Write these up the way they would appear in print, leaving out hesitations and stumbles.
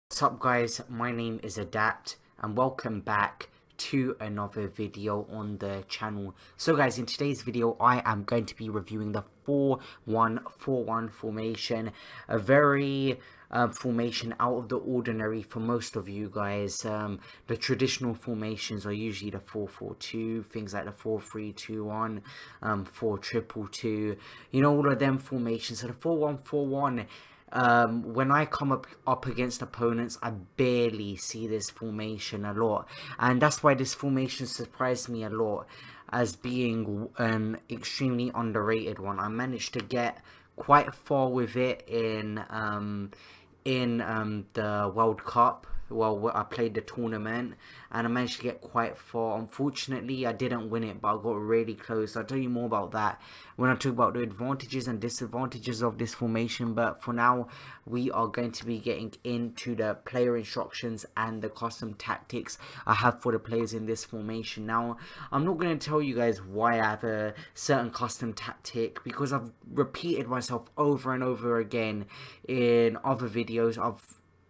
What's up guys, my name is Adapt and welcome back to another video on the channel. So guys, in today's video I am going to be reviewing the 4-1-4-1 formation, a very formation out of the ordinary for most of you guys. The traditional formations are usually the 4-4-2, things like the 4-3-2-1, 4-2-2-2, you know, all of them formations. So the 4-1-4-1, when I come up against opponents, I barely see this formation a lot, and that's why this formation surprised me a lot as being an extremely underrated one. I managed to get quite far with it in the World Cup. Well, I played the tournament and I managed to get quite far. Unfortunately, I didn't win it, but I got really close. I'll tell you more about that when I talk about the advantages and disadvantages of this formation. But for now, we are going to be getting into the player instructions and the custom tactics I have for the players in this formation. Now, I'm not going to tell you guys why I have a certain custom tactic, because I've repeated myself over and over again in other videos. I've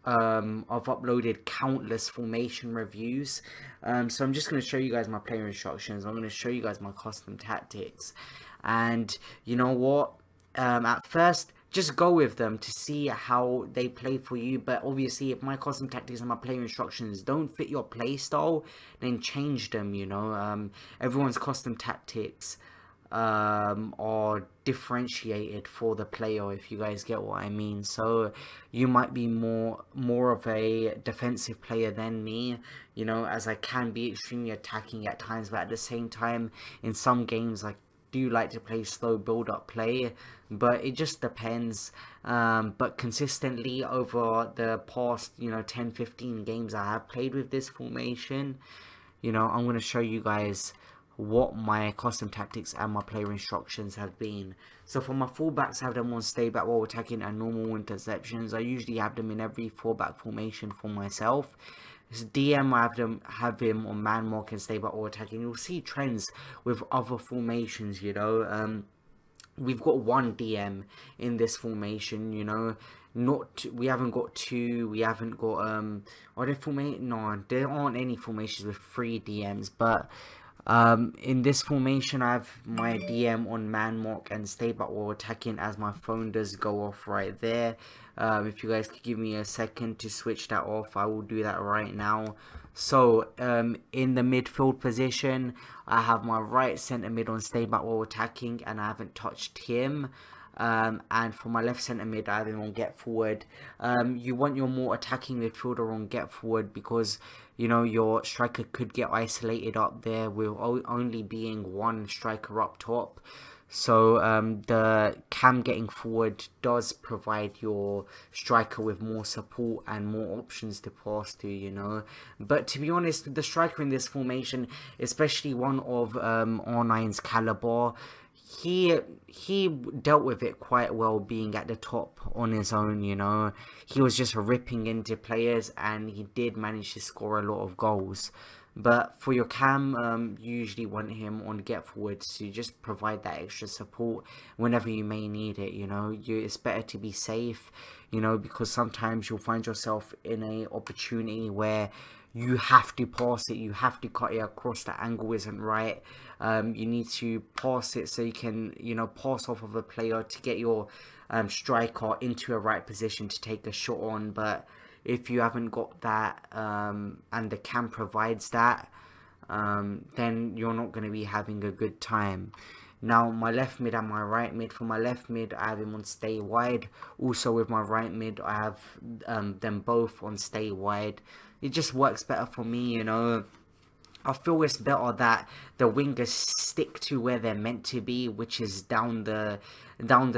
uploaded countless formation reviews, so I'm just going to show you guys my player instructions. I'm going to show you guys my custom tactics, and you know what, at first just go with them to see how they play for you. But obviously, if my custom tactics and my player instructions don't fit your play style, then change them, you know. Everyone's custom tactics are differentiated for the player, if you guys get what I mean. So you might be more of a defensive player than me, you know, as I can be extremely attacking at times, but at the same time in some games I do like to play slow build up play, but it just depends. But consistently over the past, you know, 10-15 games I have played with this formation, you know, I'm going to show you guys what my custom tactics and my player instructions have been. So for my fullbacks, I have them on stay back while attacking and normal interceptions. I usually have them in every fullback formation for myself. As DM, I have him on man mark and stay back while attacking. You'll see trends with other formations, you know. We've got one DM in this formation, you know. We haven't got two. We haven't got are there formation? No, there aren't any formations with 3 DMs, but in this formation I have my DM on man mark and stay back while attacking, as my phone does go off right there. If you guys could give me a second to switch that off, I will do that right now. So in the midfield position, I have my right centre mid on stay back while attacking, and I haven't touched him. And for my left centre mid, I have him on get forward. You want your more attacking midfielder on get forward, because you know your striker could get isolated up there with only being one striker up top. So the cam getting forward does provide your striker with more support and more options to pass to, you know. But to be honest, the striker in this formation, especially one of R9's caliber, he dealt with it quite well, being at the top on his own, you know. He was just ripping into players and he did manage to score a lot of goals. But for your cam, you usually want him on get forwards to just provide that extra support whenever you may need it, you know. It's better to be safe, you know, because sometimes you'll find yourself in a opportunity where you have to pass it, you have to cut it across, the angle isn't right. You need to pass it so you can, you know, pass off of a player to get your striker into a right position to take a shot on. But if you haven't got that and the cam provides that, then you're not going to be having a good time. Now my left mid and my right mid, for my left mid I have him on stay wide. Also with my right mid I have them both on stay wide. It just works better for me, you know. I feel it's better that the wingers stick to where they're meant to be, which is down the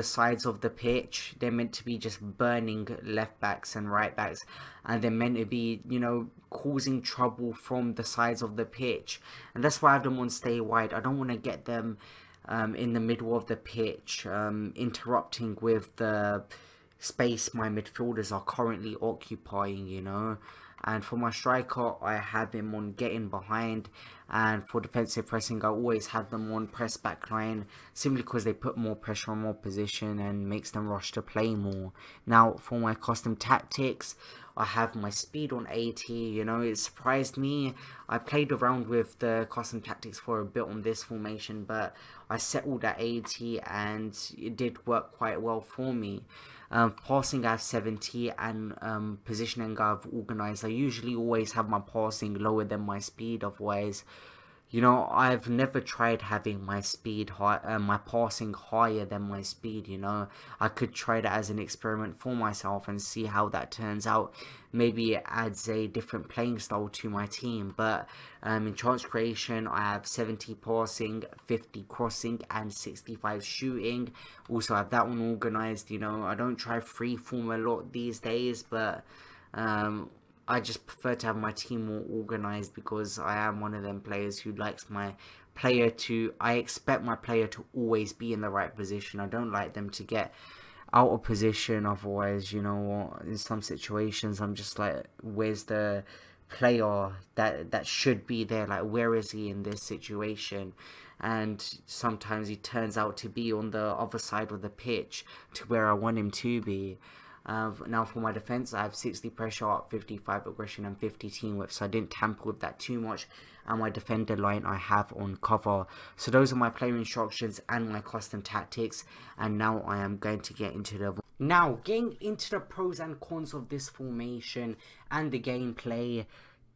sides of the pitch. They're meant to be just burning left backs and right backs, and they're meant to be, you know, causing trouble from the sides of the pitch. And that's why I have them on stay wide. I don't want to get them in the middle of the pitch, interrupting with the space my midfielders are currently occupying, you know. And for my striker, I have him on getting behind, and for defensive pressing, I always have them on press back line, simply because they put more pressure on more position and makes them rush to play more. Now, for my custom tactics, I have my speed on 80, you know, it surprised me. I played around with the custom tactics for a bit on this formation, but I settled at 80 and it did work quite well for me. Passing I have 70, and positioning I've organized. I usually always have my passing lower than my speed, otherwise, you know, I've never tried having my speed high, my passing higher than my speed, you know. I could try that as an experiment for myself and see how that turns out. Maybe it adds a different playing style to my team, but in chance creation, I have 70 passing, 50 crossing, and 65 shooting. Also, I have that one organized, you know. I don't try freeform a lot these days, but I just prefer to have my team more organized, because I am one of them players who likes my player to, I expect my player to always be in the right position. I don't like them to get out of position, otherwise, you know, in some situations I'm just like, where's the player that should be there? Like, where is he in this situation? And sometimes he turns out to be on the other side of the pitch to where I want him to be. Now for my defense, I have 60 pressure up, 55 aggression, and 50 team whip, so I didn't tamper with that too much. And my defender line I have on cover. So those are my player instructions and my custom tactics, and now I am going to get into the getting into the pros and cons of this formation and the gameplay.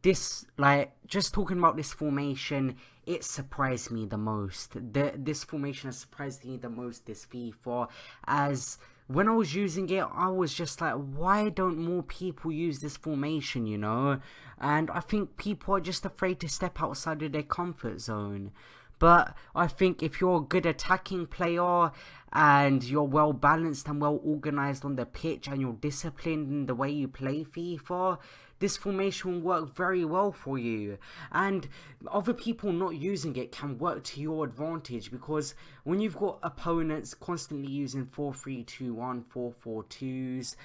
This, like, just talking about this formation, it surprised me the most. This formation has surprised me the most this FIFA, as when I was using it, I was just like, why don't more people use this formation, you know? And I think people are just afraid to step outside of their comfort zone. But I think if you're a good attacking player and you're well balanced and well organized on the pitch and you're disciplined in the way you play FIFA, this formation will work very well for you. And other people not using it can work to your advantage, because when you've got opponents constantly using 4-3-2-1, 4-4-2s,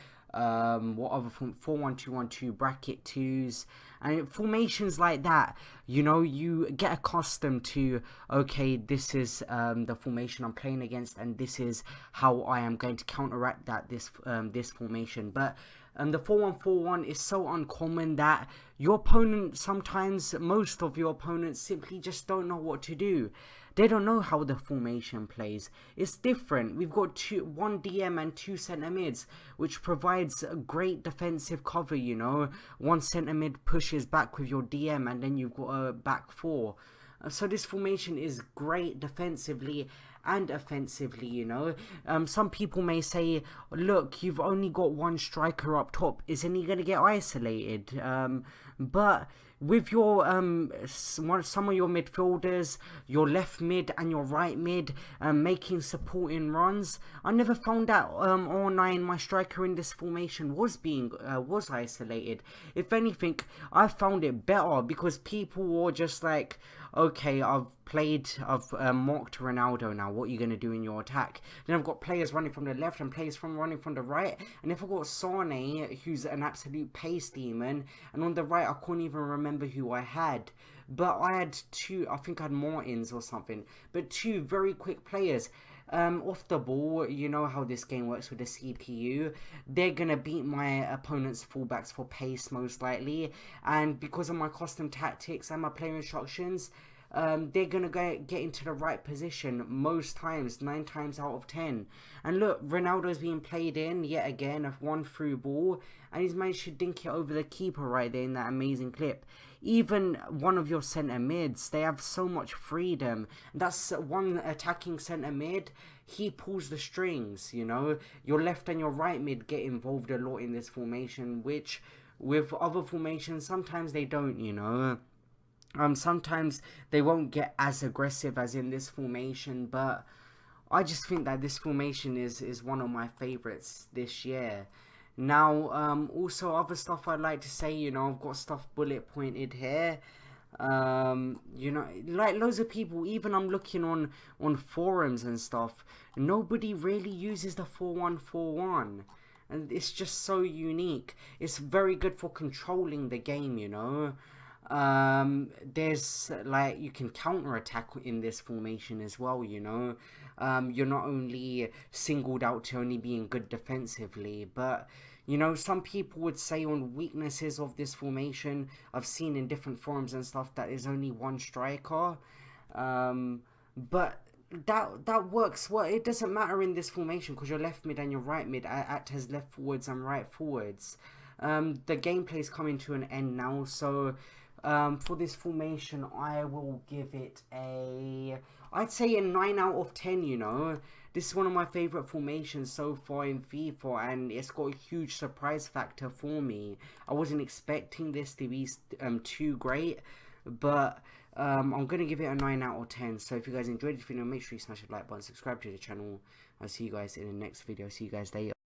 what other form, 4-1-2-1-2 bracket 2s, and formations like that, you know, you get accustomed to, okay, this is the formation I'm playing against, and this is how I am going to counteract that this formation. But the 4-1-4-1 is so uncommon that your opponent, sometimes most of your opponents, simply just don't know what to do. They don't know how the formation plays. It's different. We've got one DM and 2 centre mids, which provides a great defensive cover, you know. One centre mid pushes back with your DM, and then you've got a back 4. So this formation is great defensively and offensively, you know. Some people may say, look, you've only got one striker up top, isn't he going to get isolated? But with your some of your midfielders, your left mid and your right mid, making supporting runs, I never found out R9, my striker in this formation, was isolated. If anything, I found it better, because people were just like, okay, I've mocked Ronaldo now, what are you going to do in your attack? Then I've got players running from the left and players running from the right, and if I've got Sane, who's an absolute pace demon, and on the right I couldn't even remember who I had, but I had I think I had Martins or something, but 2 very quick players. Off the ball, you know how this game works with the CPU. They're gonna beat my opponent's fullbacks for pace most likely, and because of my custom tactics and my player instructions, they're gonna get into the right position most times, 9 times out of 10. And look, Ronaldo's being played in yet again, of one through ball, and he's managed to dink it over the keeper right there in that amazing clip. Even one of your centre mids, they have so much freedom. That's one attacking centre mid, he pulls the strings, you know. Your left and your right mid get involved a lot in this formation, which with other formations sometimes they don't, you know. Sometimes they won't get as aggressive as in this formation, but I just think that this formation is one of my favourites this year. Now, also other stuff I'd like to say, you know, I've got stuff bullet pointed here. You know, like loads of people, even I'm looking on forums and stuff, nobody really uses the 4-1-4-1. and it's just so unique. It's very good for controlling the game, you know. There's like, you can counter attack in this formation as well, you know. You're not only singled out to only being good defensively, but you know, some people would say on weaknesses of this formation, I've seen in different forums and stuff, that there's only one striker. But that works. Well, it doesn't matter in this formation because your left mid and your right mid act as left forwards and right forwards. The gameplay's coming to an end now, so for this formation, I will give it I'd say a 9 out of 10, you know. This is one of my favourite formations so far in FIFA, and it's got a huge surprise factor for me. I wasn't expecting this to be too great, but I'm going to give it a 9 out of 10. So if you guys enjoyed this video, make sure you smash the like button, subscribe to the channel. I'll see you guys in the next video. See you guys later.